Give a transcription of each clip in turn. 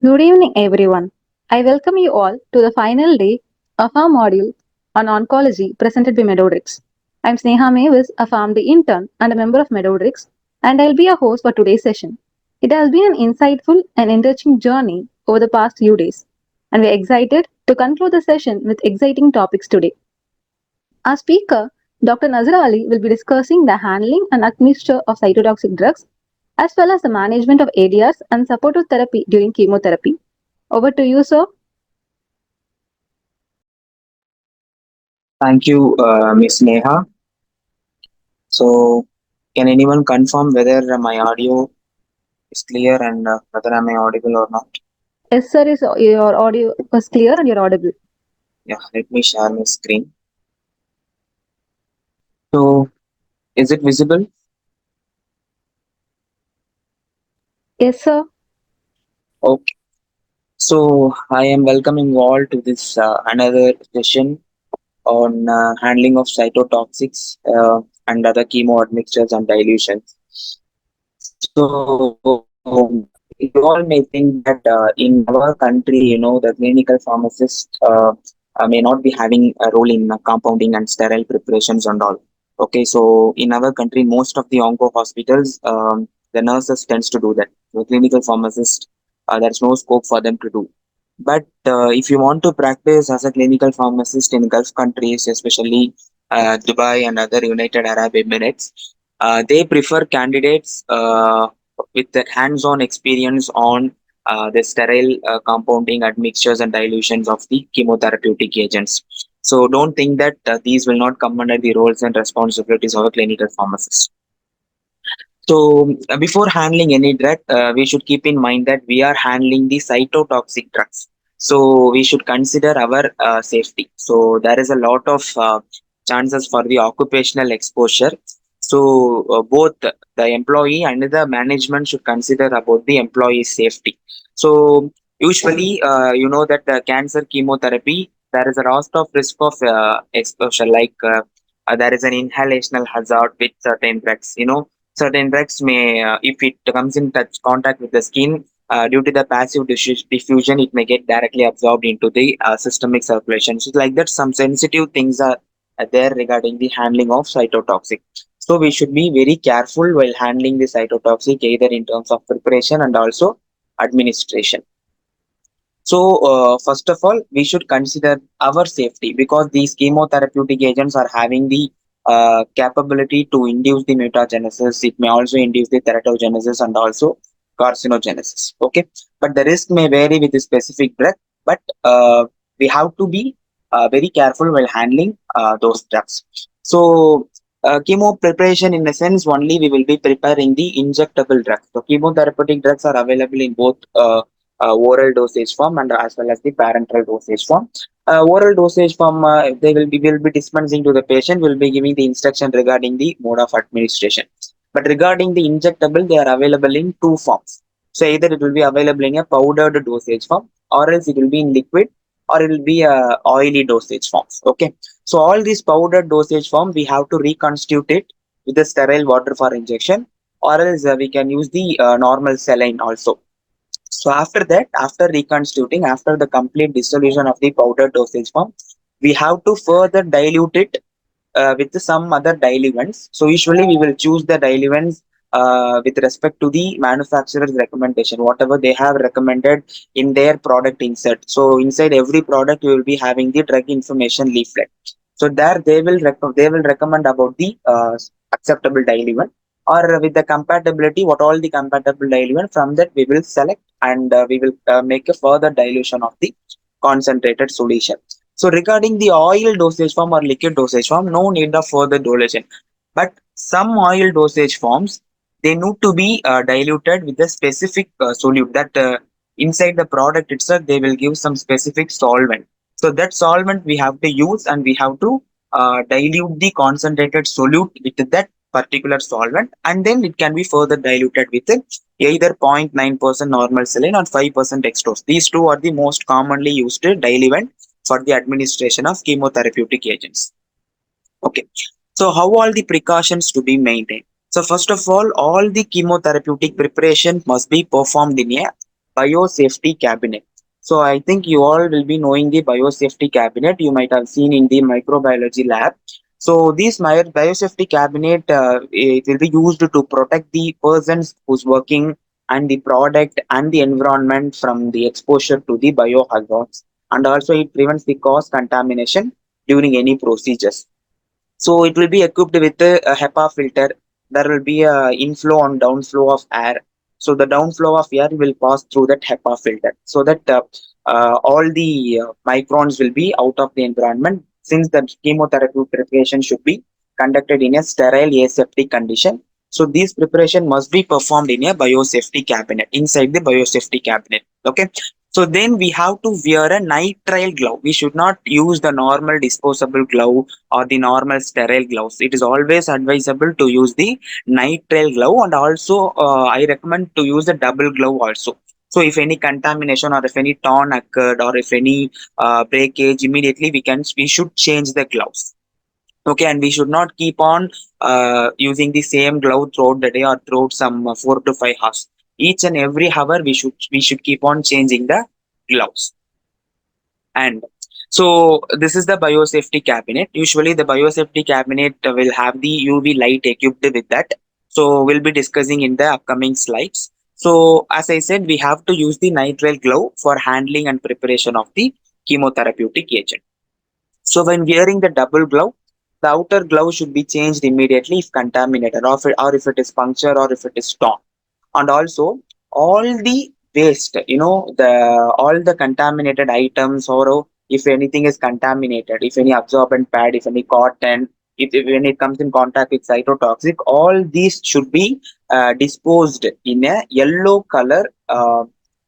Good evening, everyone. I welcome you all to the final day of our module on oncology presented by Medodrix. I'm Sneha Mavis, a PharmD intern and a member of Medodrix, and I'll be your host for today's session. It has been an insightful and enriching journey over the past few days, and we're excited to conclude the session with exciting topics today. Our speaker, Dr. Nazra Ali, will be discussing the handling and administration of cytotoxic drugs, as well as the management of ADRs and supportive therapy during chemotherapy. Over to you, sir. Thank you, Miss Neha. So, can anyone confirm whether my audio is clear and whether am I audible or not? Yes, sir, is your audio was clear and you're audible. Yeah, let me share my screen. So, is it visible? Yes, sir. Okay. So, I am welcoming you all to this another session on handling of cytotoxics and other chemo admixtures and dilutions. So, you all may think that in our country, the clinical pharmacist may not be having a role in compounding and sterile preparations and all. Okay, so in our country, most of the onco hospitals, the nurses tends to do that. The clinical pharmacist, there's no scope for them to do. But if you want to practice as a clinical pharmacist in Gulf countries, especially Dubai and other United Arab Emirates, they prefer candidates with that hands-on experience on the sterile compounding admixtures and dilutions of the chemotherapeutic agents. So don't think that these will not come under the roles and responsibilities of a clinical pharmacist. So before handling any drug, we should keep in mind that we are handling the cytotoxic drugs. So we should consider our safety. So there is a lot of chances for the occupational exposure. So both the employee and the management should consider about the employee's safety. So usually, you know that the cancer chemotherapy, there is a lot of risk of exposure, like there is an inhalational hazard with certain drugs. Certain drugs may, if it comes in touch contact with the skin, due to the passive diffusion, it may get directly absorbed into the systemic circulation. So, like that, some sensitive things are there regarding the handling of cytotoxic. So, we should be very careful while handling the cytotoxic, either in terms of preparation and also administration. So, first of all, we should consider our safety because these chemotherapeutic agents are having the capability to induce the mutagenesis. It may also induce the teratogenesis and also carcinogenesis. Okay, but the risk may vary with the specific drug, but we have to be very careful while handling those drugs. So, chemo preparation, in a sense, only we will be preparing the injectable drugs. So, chemotherapeutic drugs are available in both. Oral dosage form and as well as the parenteral dosage form. Oral dosage form, they will be dispensing to the patient, will be giving the instruction regarding the mode of administration. But regarding the injectable, they are available in two forms. So either it will be available in a powdered dosage form, or else it will be in liquid, or it will be a oily dosage forms. Okay. So all these powdered dosage form, we have to reconstitute it with the sterile water for injection, or else we can use the normal saline also. So after that, after reconstituting, after the complete dissolution of the powder dosage form, we have to further dilute it with some other diluents. So usually we will choose the diluents with respect to the manufacturer's recommendation, whatever they have recommended in their product insert. So inside every product, you will be having the drug information leaflet. So there they will recommend about the acceptable diluent or with the compatibility, what all the compatible diluent, from that we will select and we will make a further dilution of the concentrated solution. So regarding the oil dosage form or liquid dosage form, no need of further dilution. But some oil dosage forms, they need to be diluted with a specific solute that inside the product itself, they will give some specific solvent. So that solvent we have to use and we have to dilute the concentrated solute with that particular solvent, and then it can be further diluted with either 0.9% normal saline or 5% dextrose. These two are the most commonly used diluent for the administration of chemotherapeutic agents. Okay, so how all the precautions to be maintained? So first of all the chemotherapeutic preparation must be performed in a biosafety cabinet. So I think you all will be knowing the biosafety cabinet. You might have seen in the microbiology lab. So this biosafety cabinet, it will be used to protect the persons who's working and the product and the environment from the exposure to the biohazards, and also it prevents the cross contamination during any procedures. So it will be equipped with a HEPA filter. There will be a inflow and downflow of air. So the downflow of air will pass through that HEPA filter, so that all the microns will be out of the environment. Since the chemotherapy preparation should be conducted in a sterile aseptic condition, so these preparation must be performed in a biosafety cabinet, inside the biosafety cabinet. Okay. So then we have to wear a nitrile glove. We should not use the normal disposable glove or the normal sterile gloves. It is always advisable to use the nitrile glove, and also I recommend to use the double glove also. So if any contamination or if any torn occurred or if any breakage, immediately we should change the gloves. Okay, and we should not keep on using the same glove throughout the day or throughout some 4 to 5 hours. Each and every hour we should keep on changing the gloves. And so this is the biosafety cabinet. Usually the biosafety cabinet will have the UV light equipped with that. So we'll be discussing in the upcoming slides. So as I said, we have to use the nitrile glove for handling and preparation of the chemotherapeutic agent. So when wearing the double glove, the outer glove should be changed immediately if contaminated, or if it is punctured, or if it is torn. And also all the waste, the all the contaminated items, or if anything is contaminated, if any absorbent pad, if any cotton, if when it comes in contact with cytotoxic, all these should be disposed in a yellow color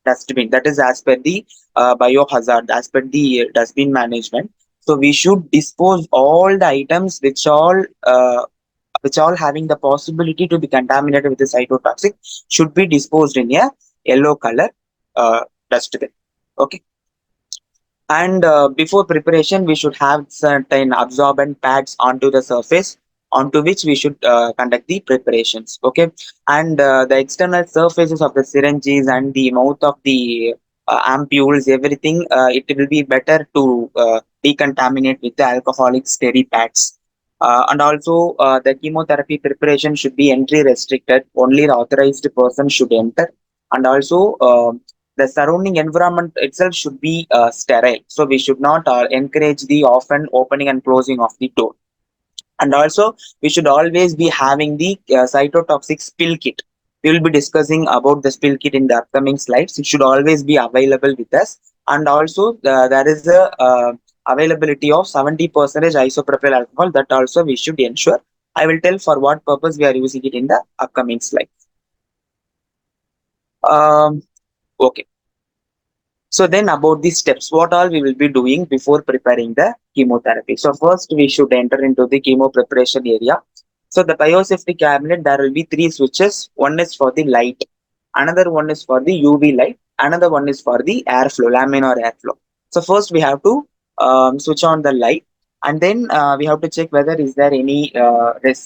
dustbin. That is as per the biohazard, as per the dustbin management. So we should dispose all the items which all having the possibility to be contaminated with the cytotoxic should be disposed in a yellow color dustbin. Okay. And before preparation, we should have certain absorbent pads onto the surface onto which we should conduct the preparations. Okay. And the external surfaces of the syringes and the mouth of the ampules, everything, it will be better to decontaminate with the alcoholic steri pads. And also, the chemotherapy preparation should be entry restricted. Only the authorized person should enter. And also, the surrounding environment itself should be sterile. So we should not encourage the often opening and closing of the door. And also, we should always be having the cytotoxic spill kit. We will be discussing about the spill kit in the upcoming slides. It should always be available with us. And also, there is a availability of 70% isopropyl alcohol that also we should ensure. I will tell for what purpose we are using it in the upcoming slide. Um, okay. So then about the steps, what all we will be doing before preparing the chemotherapy. So first we should enter into the chemo preparation area. So the biosafety cabinet, there will be three switches. One is for the light, another one is for the UV light, another one is for the airflow, laminar airflow. So first we have to switch on the light, and then we have to check whether is there any drugs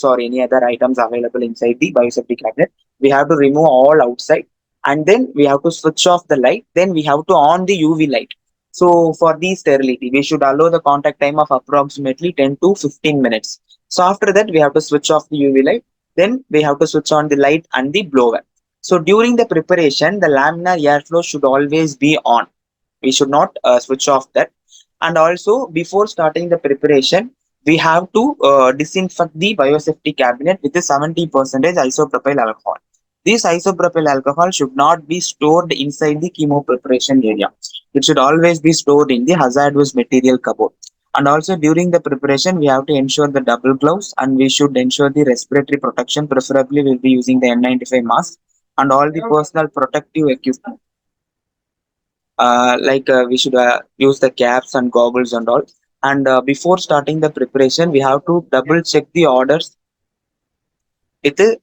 or any other items available inside the biosafety cabinet. We have to remove all outside, and then we have to switch off the light, then we have to on the UV light. So for the sterility, we should allow the contact time of approximately 10 to 15 minutes. So after that, we have to switch off the UV light, then we have to switch on the light and the blower. So during the preparation, the laminar airflow should always be on. We should not switch off that. And also before starting the preparation, we have to disinfect the biosafety cabinet with a 70% isopropyl alcohol. This isopropyl alcohol should not be stored inside the chemo preparation area. It should always be stored in the hazardous material cupboard. And also during the preparation, we have to ensure the double gloves, and we should ensure the respiratory protection. Preferably, we'll be using the N95 mask and all the personal protective equipment. We should use the caps and goggles and all. And before starting the preparation, we have to double check the orders with the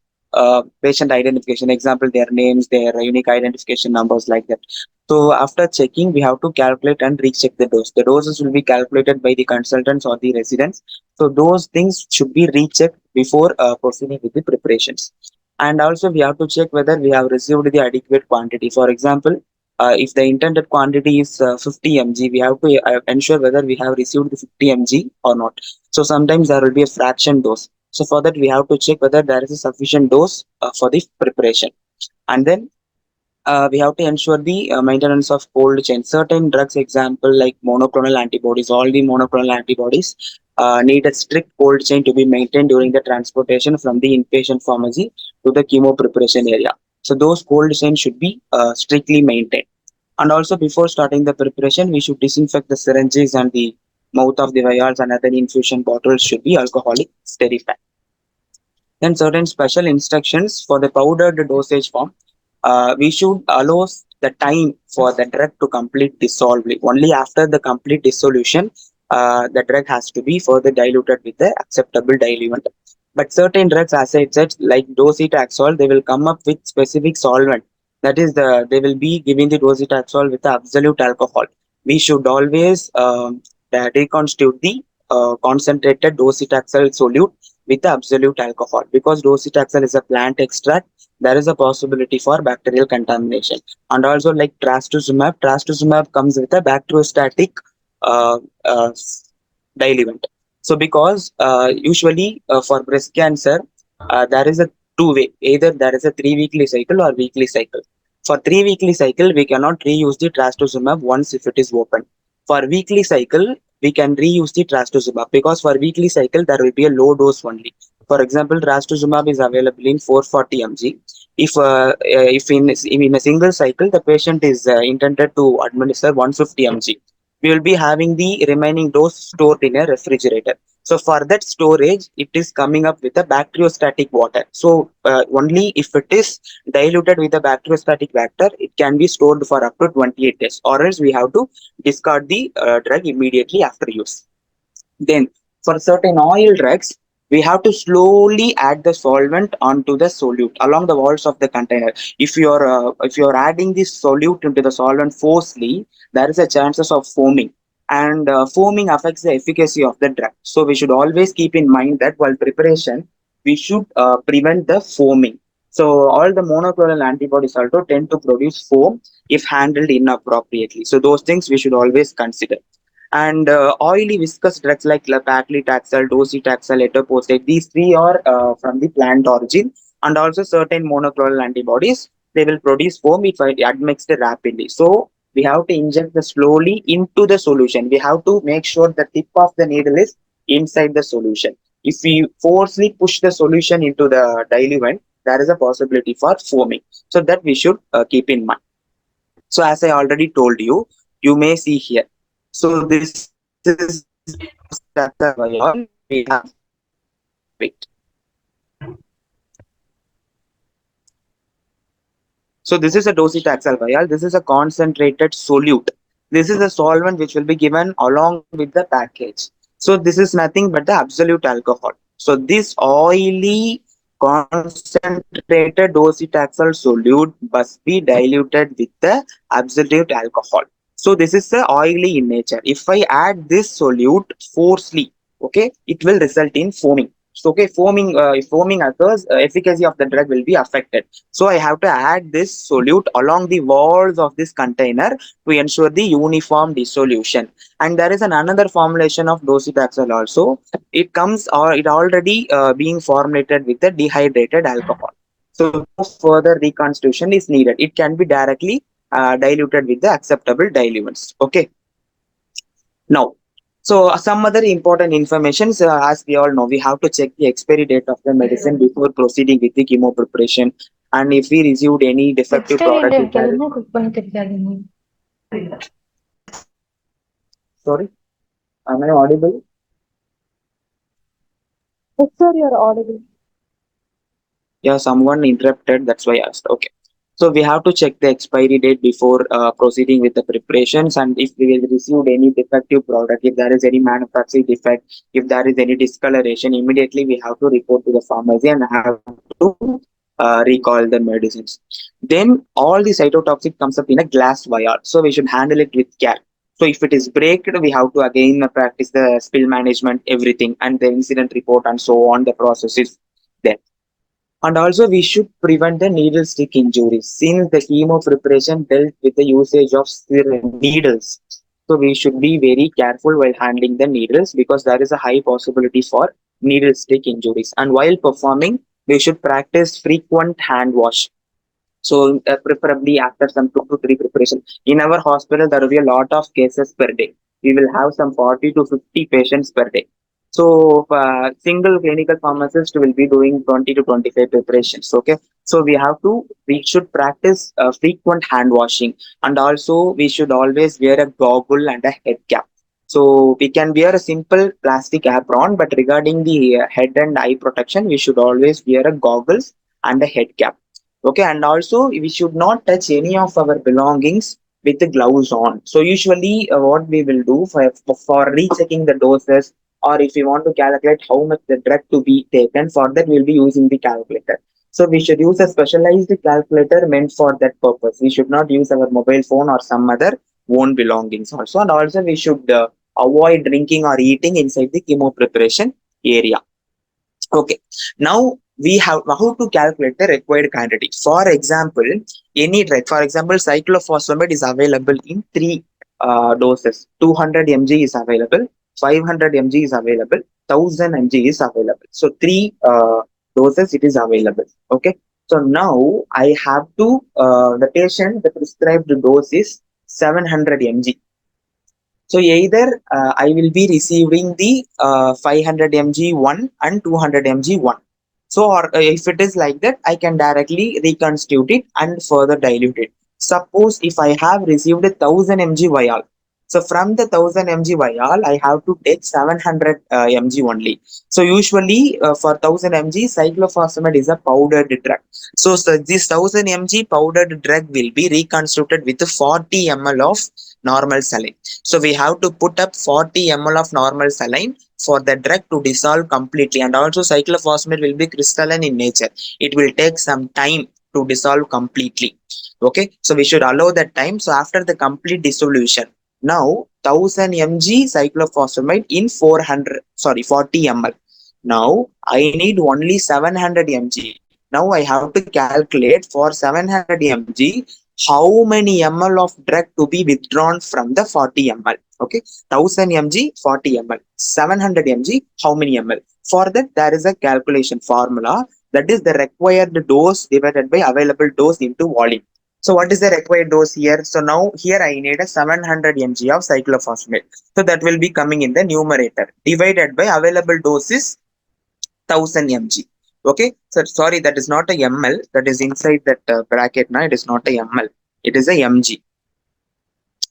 patient identification, example their names, their unique identification numbers, like that. So after checking, we have to calculate and recheck the dose. The doses will be calculated by the consultants or the residents. So those things should be rechecked before proceeding with the preparations. And also we have to check whether we have received the adequate quantity. For example, if the intended quantity is 50 mg, we have to ensure whether we have received the 50 mg or not. So sometimes there will be a fraction dose. So for that we have to check whether there is a sufficient dose for the preparation. And then we have to ensure the maintenance of cold chain. Certain drugs, example like monoclonal antibodies, all the monoclonal antibodies need a strict cold chain to be maintained during the transportation from the inpatient pharmacy to the chemo preparation area. So those cold chains should be strictly maintained. And also before starting the preparation, we should disinfect the syringes and the mouth of the vials, and other infusion bottles should be alcoholic sterified. Then certain special instructions for the powdered dosage form. We should allow the time for the drug to complete dissolve. Only after the complete dissolution, the drug has to be further diluted with the acceptable diluent. But certain drugs, as I said, like docetaxel, they will come up with specific solvent. That is, they will be giving the docetaxel with the absolute alcohol. We should always reconstitute the concentrated docetaxel solute with the absolute alcohol, because docetaxel is a plant extract. There is a possibility for bacterial contamination. And also like trastuzumab comes with a bacteriostatic uh, uh, diluent. So because usually for breast cancer, there is a two way, either there is a 3 weekly cycle or weekly cycle. For 3 weekly cycle we cannot reuse the trastuzumab once if it is open. For weekly cycle we can reuse the trastuzumab, because for weekly cycle there will be a low dose only. For example, trastuzumab is available in 440 mg. If in a single cycle the patient is intended to administer 150 mg, we will be having the remaining dose stored in a refrigerator. So for that storage, it is coming up with a bacteriostatic water. So only if it is diluted with a bacteriostatic factor, it can be stored for up to 28 days, or else we have to discard the drug immediately after use. Then, for certain oil drugs, we have to slowly add the solvent onto the solute along the walls of the container. If you're adding this solute into the solvent forcefully, there is a chances of foaming, and foaming affects the efficacy of the drug. So we should always keep in mind that while preparation, we should prevent the foaming. So all the monoclonal antibodies also tend to produce foam if handled inappropriately. So those things we should always consider. And oily viscous drugs like paclitaxel, docetaxel, etopostate, these three are from the plant origin. And also certain monoclonal antibodies, they will produce foam if admixed rapidly. So we have to inject the slowly into the solution. We have to make sure the tip of the needle is inside the solution. If we forcefully push the solution into the diluent, there is a possibility for foaming. So that we should keep in mind. So as I already told you, you may see here. So this is a docetaxel vial. We have, wait. So this is a docetaxel vial. This is a concentrated solute. This is a solvent which will be given along with the package. So this is nothing but the absolute alcohol. So this oily concentrated docetaxel solute must be diluted with the absolute alcohol. So this is the oily in nature. If I add this solute forcefully, okay, it will result in foaming. So okay, if foaming occurs, efficacy of the drug will be affected. So I have to add this solute along the walls of this container to ensure the uniform dissolution. And there is another formulation of docetaxel also. It comes, or it already being formulated with the dehydrated alcohol. So no further reconstitution is needed. It can be directly diluted with the acceptable diluents. Okay. Now, so some other important information, as we all know, we have to check the expiry date of the medicine before proceeding with the chemo preparation. And if we received any defective Expiry product, if date there is, எதுவுமே cook பண்ண தெரியாதுங்க. sorry, am I audible? Yes, sir, you're audible. Yeah, someone interrupted. That's why I asked. Okay. So we have to check the expiry date before proceeding with the preparations. And if we received any defective product, if there is any manufacturing defect, if there is any discoloration, immediately we have to report to the pharmacy and have to recall the medicines. Then all the cytotoxic comes up in a glass vial. So we should handle it with care. So if it is breaked, we have to again practice the spill management, everything, and the incident report and so on. The process is there. And also, we should prevent the needle stick injuries since the chemo preparation dealt with the usage of needles. So, we should be very careful while handling the needles because there is a high possibility for needle stick injuries. And while performing, we should practice frequent hand wash. So, preferably after some 2 to 3 preparation. In our hospital, there will be a lot of cases per day. We will have some 40 to 50 patients per day. So, single clinical pharmacist will be doing 20 to 25 preparations. Okay. So, we should practice frequent hand washing, and also we should always wear a goggle and a head cap. So, we can wear a simple plastic apron, but regarding the head and eye protection, we should always wear a goggles and a head cap. Okay, and also we should not touch any of our belongings with the gloves on. So usually what we will do for rechecking the doses, or if we want to calculate how much the drug to be taken, for that we'll be using the calculator. So we should use a specialized calculator meant for that purpose. We should not use our mobile phone or some other own belongings also. And also we should avoid drinking or eating inside the chemo preparation area. Okay, now we have how to calculate the required quantity. For example, any drug, for example, cyclophosphamide is available in three doses. 200 mg is available, 500 mg is available, 1000 mg is available. So three doses it is available. Okay, so now I have to the patient the prescribed dose is 700 mg. So either I will be receiving the 500 mg one and 200 mg one. So or if it is like that, I can directly reconstitute it and further dilute it. Suppose if I have received a 1000 mg vial, so from the 1000 mg vial, I have to take 700 mg only. So usually for 1000 mg, cyclophosphamide is a powdered drug. So this 1000 mg powdered drug will be reconstituted with 40 ml of normal saline. So we have to put up 40 ml of normal saline for the drug to dissolve completely. And also cyclophosphamide will be crystalline in nature. It will take some time to dissolve completely. Okay, so we should allow that time. So after the complete dissolution, now 1000 mg cyclophosphamide in 40 ml. Now I need only 700 mg. Now I have to calculate for 700 mg how many ml of drug to be withdrawn from the 40 ml. Okay, 1000 mg 40 ml, 700 mg how many ml. For that there is a calculation formula, that is the required dose divided by available dose into volume. So what is the required dose here? So now here I need a 700 mg of cyclophosphamide. So that will be coming in the numerator divided by available dose is 1000 mg. Okay, so sorry, that is not a ml, that is inside that bracket. Now it is not a ml, it is a mg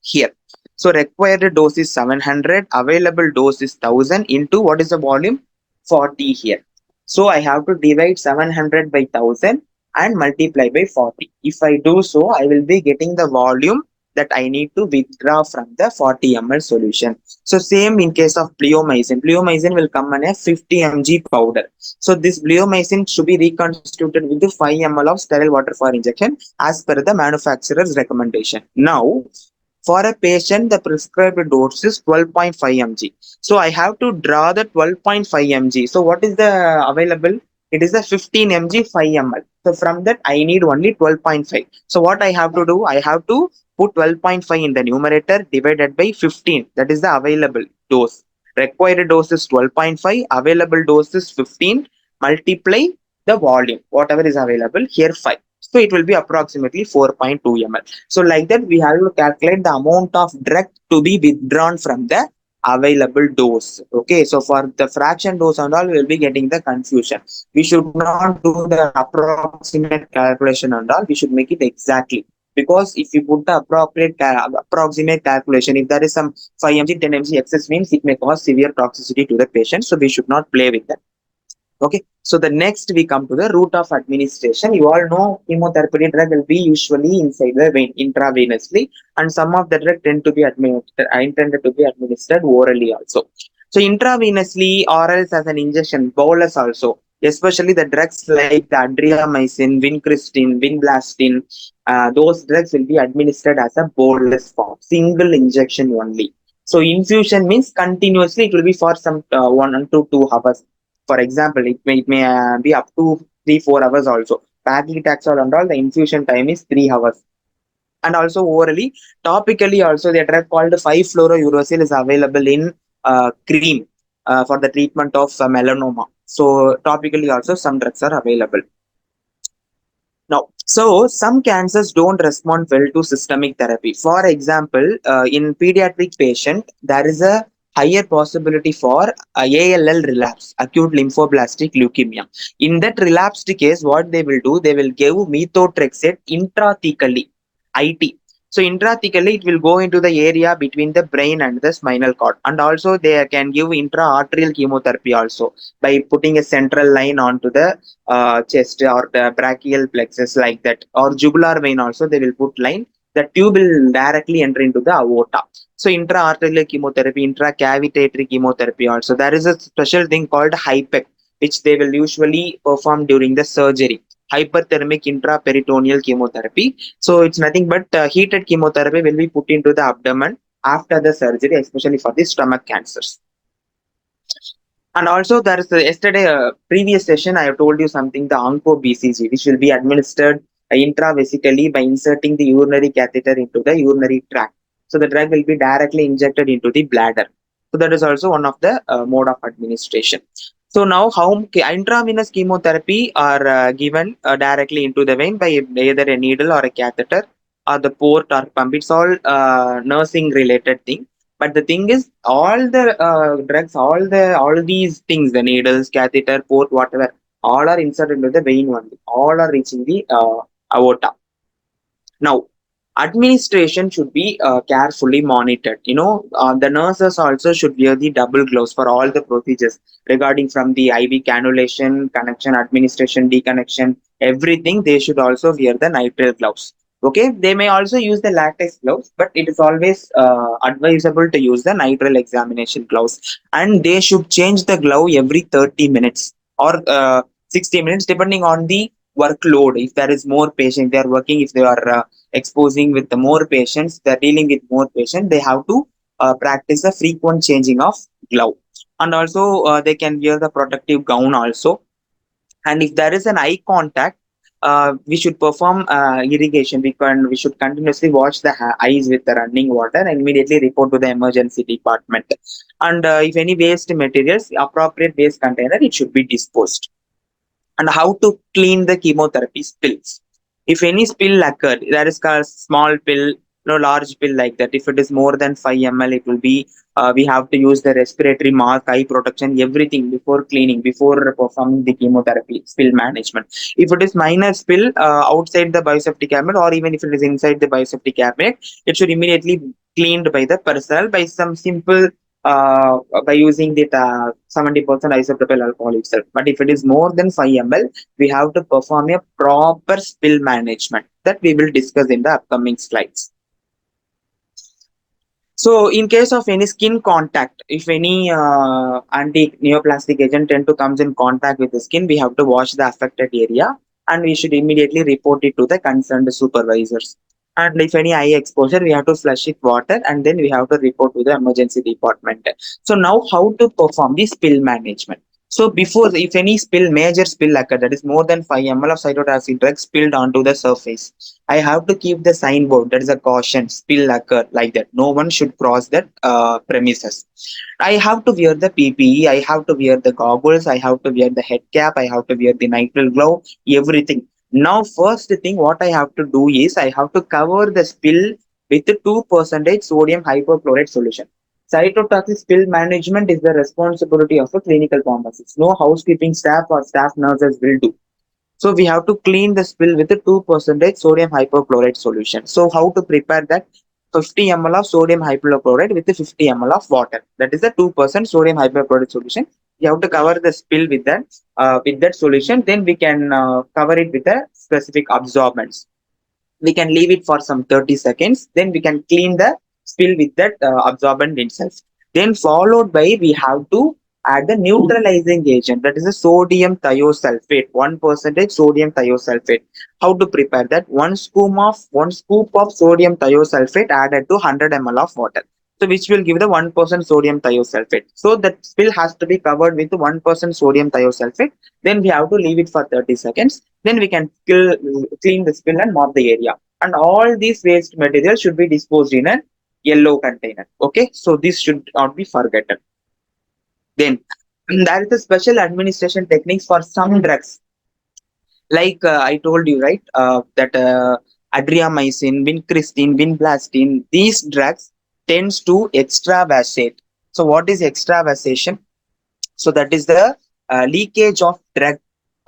here. So required dose is 700, available dose is 1000 into what is the volume? 40 here. So I have to divide 700 by 1000 and multiply by 40. If I do so, I will be getting the volume that I need to withdraw from the 40 ml solution. So same in case of bleomycin. Bleomycin will come in a 50 mg powder. So this bleomycin should be reconstituted with the 5 ml of sterile water for injection as per the manufacturer's recommendation. Now for a patient, the prescribed dose is 12.5 mg. So I have to draw the 12.5 mg. So what is the available? It is a 15 mg 5 ml. So from that I need only 12.5. So what I have to do? I have to put 12.5 in the numerator divided by 15. That is the available dose. Required dose is 12.5. Available dose is 15. Multiply the volume. Whatever is available here 5. So it will be approximately 4.2 ml. So like that, we have to calculate the amount of drug to be withdrawn from the available dose. Okay, so for the fraction dose and all, we will be getting the confusion. We should not do the approximate calculation and all. We should make it exactly. Because if you put the approximate calculation, if there is some 5 mg, 10 mg excess means it may cause severe toxicity to the patient. So we should not play with that. Okay, so the next we come to the route of administration. You all know chemotherapy drug will be usually inside the vein intravenously, and some of the drug tend to be intended to be administered orally also. So intravenously or else as an injection, bolus also, especially the drugs like the adriamycin, vincristine, vinblastine, those drugs will be administered as a bolus form, single injection only. So infusion means continuously, it will be for some 1 to 2 hours. For example, it may be up to 3-4 hours also. Paclitaxel and all, the infusion time is 3 hours. And also orally, topically also, the drug called 5-fluorouracil is available in cream for the treatment of melanoma. So topically also some drugs are available. Now, so some cancers don't respond well to systemic therapy. For example, in pediatric patient, there is a higher possibility for ALL relapse, acute lymphoblastic leukemia. In that relapsed case, what they will do, they will give methotrexate intrathecally, IT. So intrathecally, it will go into the area between the brain and the spinal cord, and also they can give intra-arterial chemotherapy also by putting a central line onto the chest or the brachial plexus like that, or jugular vein also they will put line. The tube will directly enter into the aorta. So intra-arterial chemotherapy, intracavitatory chemotherapy also. There is a special thing called HIPEC, which they will usually perform during the surgery. Hyperthermic intraperitoneal chemotherapy. So it's nothing but heated chemotherapy will be put into the abdomen after the surgery, especially for the stomach cancers. And also, there is yesterday, previous session, I have told you something, the Onco BCG, which will be administered intravesically by inserting the urinary catheter into the urinary tract. So the drug will be directly injected into the bladder. So that is also one of the mode of administration. So now, how intravenous chemotherapy are given directly into the vein by either a needle or a catheter or the port or pump. It's all nursing related thing. But the thing is, all the drugs, all these things, the needles, catheter, port, whatever, all are inserted into the vein only. All are reaching the aorta. Now, administration should be carefully monitored. The nurses also should wear the double gloves for all the procedures regarding from the IV cannulation, connection, administration, deconnection, everything. They should also wear the nitrile gloves. Okay, they may also use the latex gloves, but it is always advisable to use the nitrile examination gloves. And they should change the glove every 30 minutes or 60 minutes, depending on the workload. If there is more patient, they are working, if they are exposing with the more patients, they're dealing with more patients, they have to practice the frequent changing of glove. And also they can wear the protective gown also. And if there is an eye contact, we should perform irrigation. We should continuously wash the eyes with the running water and immediately report to the emergency department. And if any waste materials, appropriate waste container, it should be disposed. And how to clean the chemotherapy spills. If any spill occurred, there is a small pill, no large pill like that. If it is more than 5 ml, it will be we have to use the respiratory mask, eye protection, everything before cleaning, before performing the chemotherapy spill management. If it is minor spill outside the biosafety cabinet, or even if it is inside the biosafety cabinet, it should immediately cleaned by the personnel by some simple by using the 70% isopropyl alcohol itself. But if it is more than 5 ml, we have to perform a proper spill management that we will discuss in the upcoming slides. So, in case of any skin contact, if any anti-neoplastic agent tend to comes in contact with the skin, we have to wash the affected area and we should immediately report it to the concerned supervisors. And if any eye exposure, we have to flush it water and then we have to report to the emergency department. So now how to perform the spill management? So before, if any spill, major spill occur, that is more than 5 ml of cytotoxic drug spilled onto the surface, I have to keep the signboard. That is a caution, spill occur like that. No one should cross that premises. I have to wear the PPE. I have to wear the goggles. I have to wear the head cap. I have to wear the nitrile glove. Everything. Now, first thing what I have to do is I have to cover the spill with 2% sodium hypochlorite solution. Cytotoxic spill management is the responsibility of a clinical pharmacist. No housekeeping staff or staff nurses will do. So we have to clean the spill with a 2% sodium hypochlorite solution. So how to prepare that? 50 ml of sodium hypochlorite with 50 ml of water. That is the 2% sodium hypochlorite solution. You have to cover the spill with that solution. Then we can cover it with a specific absorbents. We can leave it for some 30 seconds. Then we can clean the spill with that absorbent itself. Then followed by we have to add the neutralizing agent, that is a sodium thiosulfate, 1% sodium thiosulfate. How to prepare that? One scoop of sodium thiosulfate added to 100 ml of water. So which will give the 1% sodium thiosulfate. So that spill has to be covered with 1% sodium thiosulfate. Then we have to leave it for 30 seconds. Then we can clean the spill and mop the area. And all these waste material should be disposed in a yellow container. Okay, so this should not be forgotten. Then there is a special administration techniques for some drugs, like I told you, right? That adriamycin, vincristine, vinblastine, these drugs tends to extravasate. So what is extravasation? So that is the leakage of drug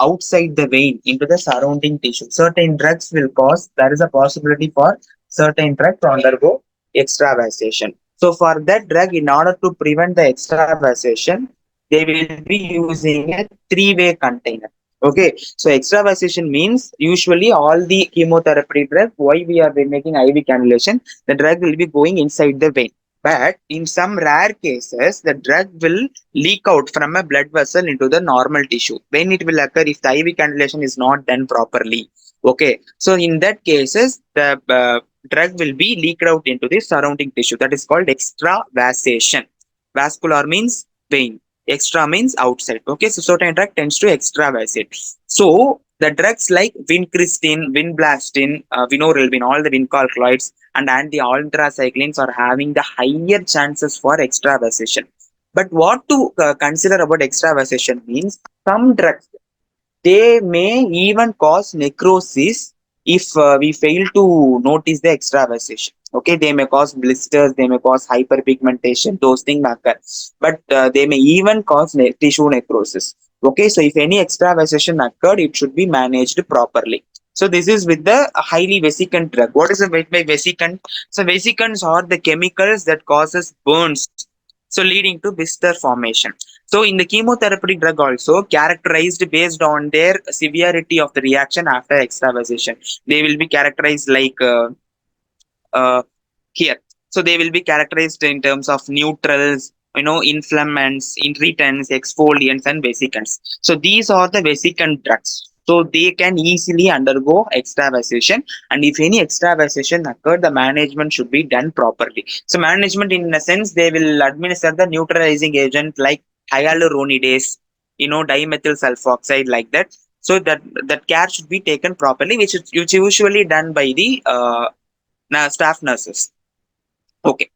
outside the vein into the surrounding tissue. Certain drugs will cause, there is a possibility for certain drug to undergo extravasation. So for that drug, in order to prevent the extravasation, they will be using a three-way container. Okay, so extravasation means usually all the chemotherapy drug, why we are making IV cannulation, the drug will be going inside the vein. But in some rare cases, the drug will leak out from a blood vessel into the normal tissue. When it will occur if the IV cannulation is not done properly. Okay, so in that cases, the drug will be leaked out into the surrounding tissue. That is called extravasation. Vascular means vein. Extra means outside. Okay, so certain drug tends to extravasate. So the drugs like vincristine, vinblastine, vinorelbine, all the vincolloids and anti-ultracyclines are having the higher chances for extravasation. But what to consider about extravasation means some drugs, they may even cause necrosis if we fail to notice the extravasation. Okay, they may cause blisters, they may cause hyperpigmentation, those things occur. But they may even cause tissue necrosis. Okay, so if any extravasation occurred, it should be managed properly. So this is with the highly vesicant drug. What is the vesicant? So vesicants are the chemicals that causes burns, so leading to blister formation. So in the chemotherapy drug also characterized based on their severity of the reaction after extravasation. They will be characterized like uh, here. So they will be characterized in terms of neutrals, inflammants, irritants, exfoliants, and vesicants. So these are the vesicant drugs. So they can easily undergo extravasation, and if any extravasation occurred, the management should be done properly. So management, in a sense, they will administer the neutralizing agent like hyaluronidase, dimethyl sulfoxide, like that. So that care should be taken properly, which usually done by the staff nurses. Okay.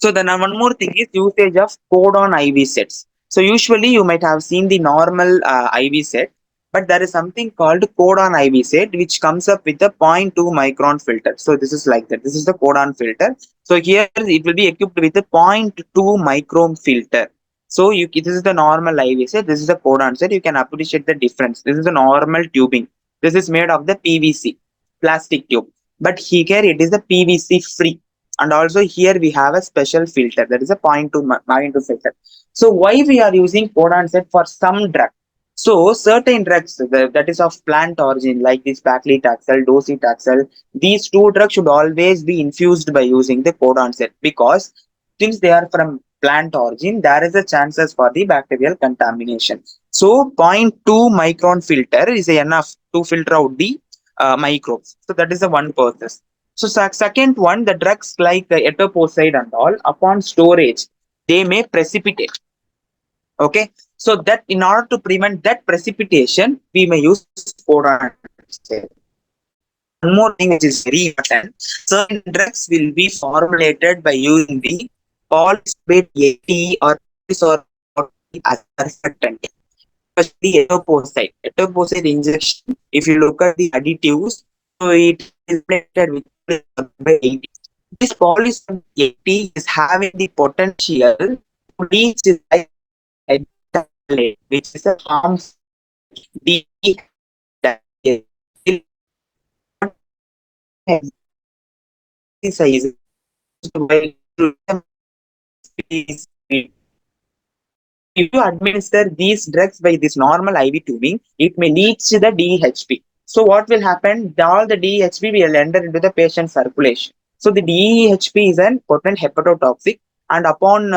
So then one more thing is usage of codon IV sets. So usually you might have seen the normal IV set, but there is something called codon IV set which comes up with a zero point 0.2 micron filter. So this is like that. This is the codon filter. So here it will be equipped with a zero point 0.2 micron filter. So this is the normal IV set. This is the codon set. You can appreciate the difference. This is the normal tubing. This is made of the PVC plastic tube, but here it is the PVC free. And also here we have a special filter, that is a 0.2 filter. So why we are using codon set for some drug? So certain drugs that is of plant origin like this paclitaxel, docetaxel, these two drugs should always be infused by using the codon set, because since they are from plant origin, there is a chances for the bacterial contamination. So zero point 0.2 micron filter is enough to filter out the microbes. So that is the one process. So second one, the drugs like the etoposide and all, upon storage, they may precipitate. Okay, so that in order to prevent that precipitation, we may use codon set. And one more thing which is very important, certain drugs will be formulated by using the polysorbate 80 or polysorbate 40 as a surfactant, especially etoposide. Etoposide injection, if you look at the additives, so it is formulated with polysorbate 80. This polysorbate 80 is having the potential to reach like heptachlate, which is a harmful dehydrogenase. What heptachlate is used by if you administer these drugs by this normal IV tubing, it may lead to the DHP. So what will happen? All the DHP will enter into the patient circulation. So the DHP is an potent hepatotoxic, and upon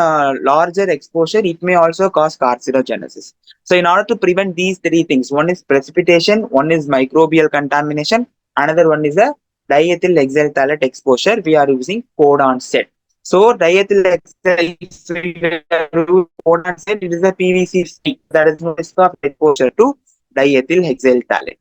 larger exposure, it may also cause carcinogenesis. So in order to prevent these three things, one is precipitation, one is microbial contamination, another one is a diethyl hexylphthalate exposure. We are using codon set. So diethyl hexyl, if we were to use code and said it is a PVC free, there is no risk of exposure to diethyl hexyl phthalate.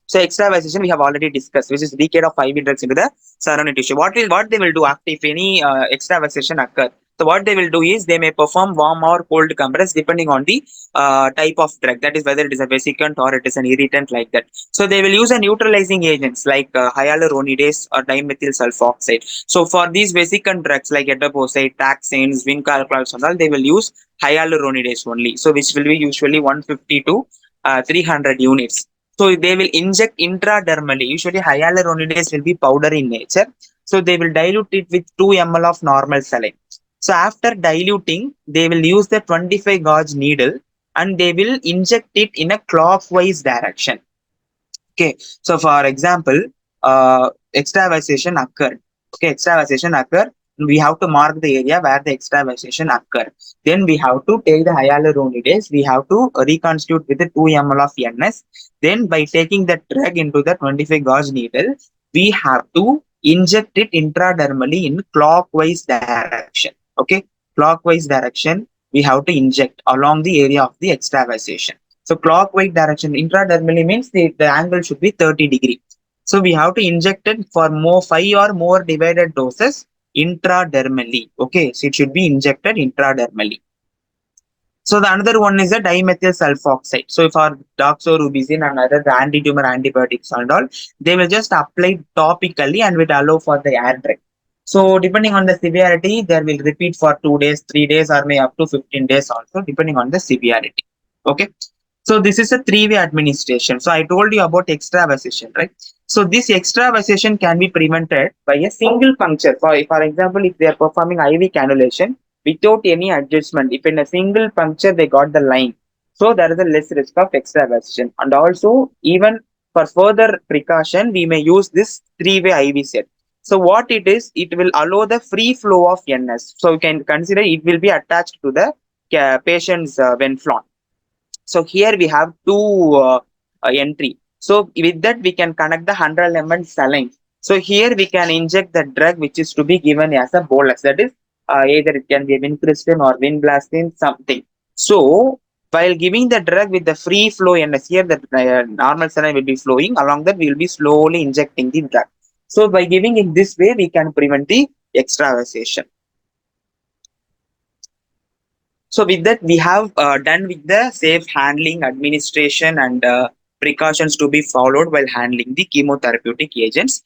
So extravasation we have already discussed, which is leakage of IV drugs into the surrounding tissue. What they will do after if any extravasation occur? So what they will do is they may perform warm or cold compress depending on the type of drug, that is whether it is a vesicant or it is an irritant like that. So they will use a neutralizing agents like hyaluronidase or dimethyl sulfoxide. So for these vesicant drugs like etoposide, taxanes, zinc alcohols and all, they will use hyaluronidase only. So which will be usually 150 to 300 units. So they will inject intradermally. Usually hyaluronidase will be powder in nature. So they will dilute it with 2 ml of normal saline. So after diluting, they will use the 25 gauge needle and they will inject it in a clockwise direction. Okay, so for example, extravasation occurred. Okay, extravasation occurred. We have to mark the area where the extravasation occurred. Then we have to take the hyaluronidase. We have to reconstitute with the 2 ml of NS. Then by taking the drug into the 25 gauge needle, we have to inject it intradermally in clockwise direction. Okay, clockwise direction. We have to inject along the area of the extravasation. So clockwise direction intradermally means the angle should be 30 degrees. So we have to inject it for more 5 or more divided doses intradermally. Okay, so it should be injected intradermally. So the another one is a dimethyl sulfoxide. So for doxorubicin and other the anti-tumor antibiotics and all, they will just apply topically and will allow for the air drag. So depending on the severity, they will repeat for 2 days, 3 days, or may up to 15 days also, depending on the severity. Okay. So this is a three-way administration. So I told you about extravasation, right? So this extravasation can be prevented by a single puncture. For example, if they are performing IV cannulation without any adjustment, if in a single puncture they got the line, so there is a less risk of extravasation. And also, even for further precaution, we may use this three-way IV set. So what it is, it will allow the free flow of NS. So you can consider it will be attached to the patient's venflon. So here we have two entry. So with that we can connect the 100 ml saline. So here we can inject the drug which is to be given as a bolus. That is either it can be vincristine or vinblastine something. So while giving the drug with the free flow NS, here the normal saline will be flowing. Along that we will be slowly injecting the drug. So by giving it this way we can prevent the extravasation. So with that, we have done with the safe handling, administration, and precautions to be followed while handling the chemotherapeutic agents.